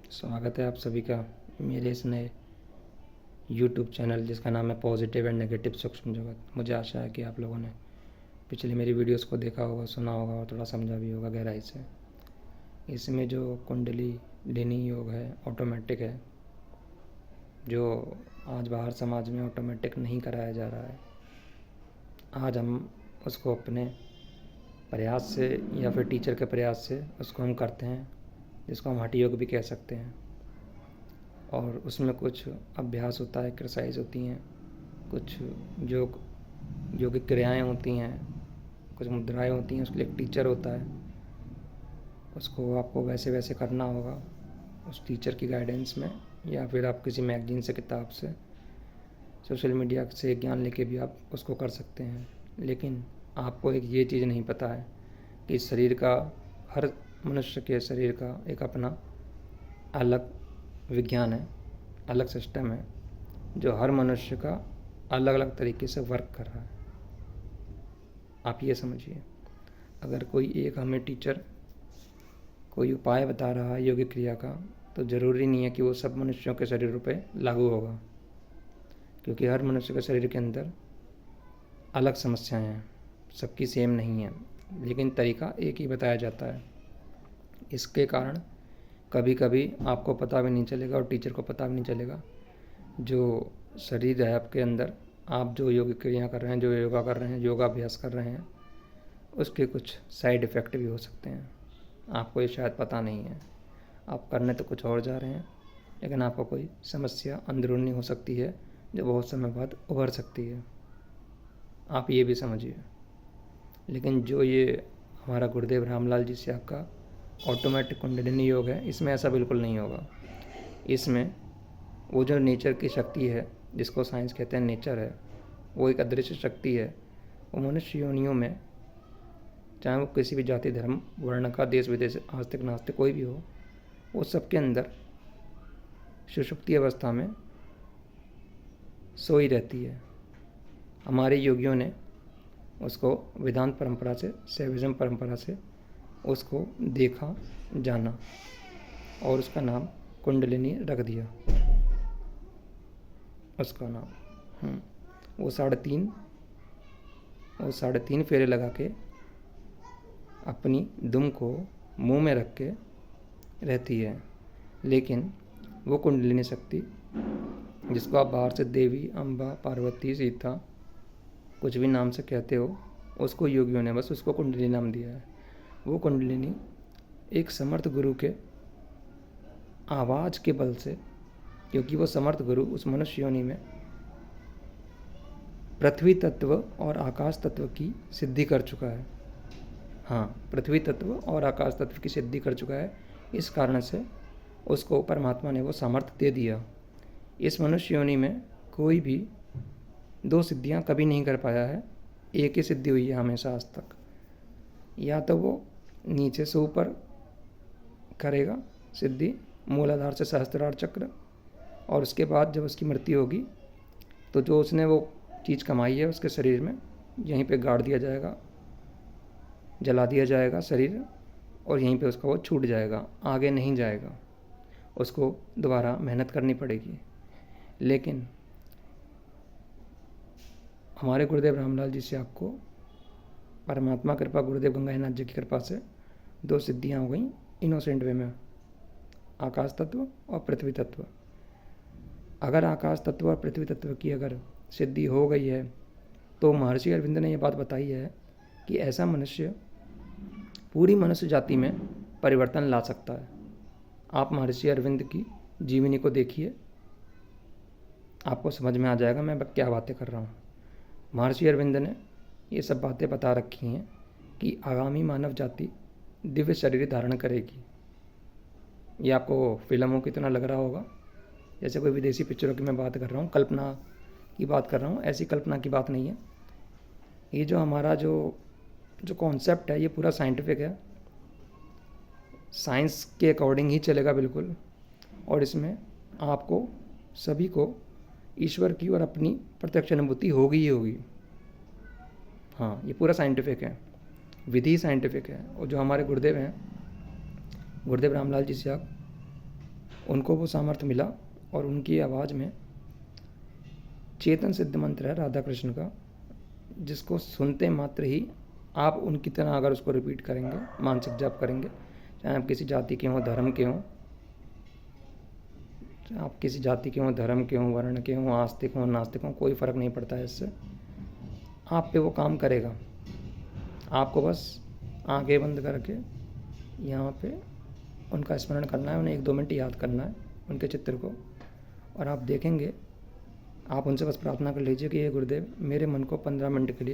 स्वागत है आप सभी का मेरे इस नए YouTube चैनल जिसका नाम है पॉजिटिव एंड नेगेटिव सूक्ष्म जगत। मुझे आशा है कि आप लोगों ने पिछले मेरी वीडियोस को देखा होगा, सुना होगा और थोड़ा समझा भी होगा गहराई से। इसमें जो कुंडली लिनी योग है, ऑटोमेटिक है, जो आज बाहर समाज में ऑटोमेटिक नहीं कराया जा रहा है। आज हम उसको अपने प्रयास से या फिर टीचर के प्रयास से उसको हम करते हैं, जिसको हम हठ योग भी कह सकते हैं। और उसमें कुछ अभ्यास होता है, एक्सरसाइज होती हैं, कुछ योगिक क्रियाएं होती हैं, कुछ मुद्राएं होती हैं। उसके लिए एक टीचर होता है, उसको आपको वैसे वैसे करना होगा उस टीचर की गाइडेंस में, या फिर आप किसी मैगजीन से, किताब से, सोशल मीडिया से ज्ञान लेके भी आप उसको कर सकते हैं। लेकिन आपको एक ये चीज़ नहीं पता है कि शरीर का, हर मनुष्य के शरीर का एक अपना अलग विज्ञान है, अलग सिस्टम है, जो हर मनुष्य का अलग अलग तरीके से वर्क कर रहा है। आप ये समझिए, अगर कोई एक हमें टीचर कोई उपाय बता रहा है योगिक क्रिया का, तो ज़रूरी नहीं है कि वो सब मनुष्यों के शरीरों पे लागू होगा, क्योंकि हर मनुष्य के शरीर के अंदर अलग समस्याएं हैं, सबकी सेम नहीं है, लेकिन तरीका एक ही बताया जाता है। इसके कारण कभी कभी आपको पता भी नहीं चलेगा और टीचर को पता भी नहीं चलेगा जो शरीर है आपके अंदर, आप जो योगिक क्रिया कर रहे हैं, जो योगा कर रहे हैं, योगाभ्यास कर रहे हैं, उसके कुछ साइड इफ़ेक्ट भी हो सकते हैं। आपको ये शायद पता नहीं है, आप करने तो कुछ और जा रहे हैं, लेकिन आपको कोई समस्या अंदरूनी हो सकती है जो बहुत समय बाद उभर सकती है। आप ये भी समझिए। लेकिन जो ये हमारा गुरुदेव रामलाल जी से आपका ऑटोमेटिक कुंडलिनी योग है, इसमें ऐसा बिल्कुल नहीं होगा। इसमें वो जो नेचर की शक्ति है, जिसको साइंस कहते हैं नेचर है, वो एक अदृश्य शक्ति है। वो मनुष्य योनियों में, चाहे वो किसी भी जाति, धर्म, वर्ण का, देश विदेश, आस्तिक नास्तिक कोई भी हो, वो सबके अंदर सुषुप्ति अवस्था में सोई रहती है। हमारे योगियों ने उसको वेदांत परंपरा से, शैविज्म परंपरा से उसको देखा, जाना और उसका नाम कुंडलिनी रख दिया। उसका नाम वो साढ़े तीन फेरे लगा के अपनी दुम को मुंह में रख के रहती है। लेकिन वो कुंडलिनी शक्ति, जिसको आप बाहर से देवी, अम्बा, पार्वती, सीता, कुछ भी नाम से कहते हो, उसको योगियों ने बस उसको कुंडलिनी नाम दिया है। वो कुंडलिनी एक समर्थ गुरु के आवाज़ के बल से, क्योंकि वो समर्थ गुरु उस मनुष्य योनि में पृथ्वी तत्व और आकाश तत्व की सिद्धि कर चुका है। हाँ, पृथ्वी तत्व और आकाश तत्व की सिद्धि कर चुका है। इस कारण से उसको परमात्मा ने वो सामर्थ्य दे दिया। इस मनुष्य योनि में कोई भी दो सिद्धियाँ कभी नहीं कर पाया है, एक ही सिद्धि हुई है हमेशा आज तक। या तो वो नीचे से ऊपर करेगा सिद्धि, मूलाधार से सहस्त्रार चक्र, और उसके बाद जब उसकी मृत्यु होगी तो जो उसने वो चीज़ कमाई है उसके शरीर में यहीं पे गाड़ दिया जाएगा, जला दिया जाएगा शरीर, और यहीं पे उसका वो छूट जाएगा, आगे नहीं जाएगा, उसको दोबारा मेहनत करनी पड़ेगी। लेकिन हमारे गुरुदेव रामलाल जी से आपको परमात्मा कृपा, गुरुदेव गंगानाथ जी की कृपा से दो सिद्धियाँ हो गई इनोसेंट वे में, आकाश तत्व और पृथ्वी तत्व। अगर आकाश तत्व और पृथ्वी तत्व की अगर सिद्धि हो गई है, तो महर्षि अरविंद ने यह बात बताई है कि ऐसा मनुष्य पूरी मनुष्य जाति में परिवर्तन ला सकता है। आप महर्षि अरविंद की जीवनी को देखिए, आपको समझ में आ जाएगा मैं क्या बातें कर रहा हूँ। महर्षि अरविंद ने ये सब बातें बता रखी हैं कि आगामी मानव जाति दिव्य शरीर धारण करेगी। ये आपको फिल्मों की तरह लग रहा होगा, जैसे कोई विदेशी पिक्चरों की मैं बात कर रहा हूँ, कल्पना की बात कर रहा हूँ। ऐसी कल्पना की बात नहीं है। ये जो हमारा जो कॉन्सेप्ट है, ये पूरा साइंटिफिक है, साइंस के अकॉर्डिंग ही चलेगा बिल्कुल। और इसमें आपको सभी को ईश्वर की और अपनी प्रत्यक्ष अनुभूति होगी ही होगी। हाँ, ये पूरा साइंटिफिक है, विधि साइंटिफिक है। और जो हमारे गुरुदेव हैं, गुरुदेव रामलाल जी से आप उनको वो सामर्थ्य मिला और उनकी आवाज़ में चेतन सिद्ध मंत्र है राधा कृष्ण का, जिसको सुनते मात्र ही आप उनकी तरह अगर उसको रिपीट करेंगे, मानसिक जाप करेंगे, चाहे आप किसी जाति के हों, धर्म के हों, चाहे आप किसी जाति के हों, धर्म के हों, वर्ण के हों, आस्तिक हों, नास्तिक हों, कोई फ़र्क नहीं पड़ता है इससे। आप पे वो काम करेगा। आपको बस आंखें बंद करके यहाँ पे उनका स्मरण करना है, उन्हें 1-2 मिनट याद करना है उनके चित्र को, और आप देखेंगे, आप उनसे बस प्रार्थना कर लीजिए कि ये गुरुदेव मेरे मन को 15 मिनट के लिए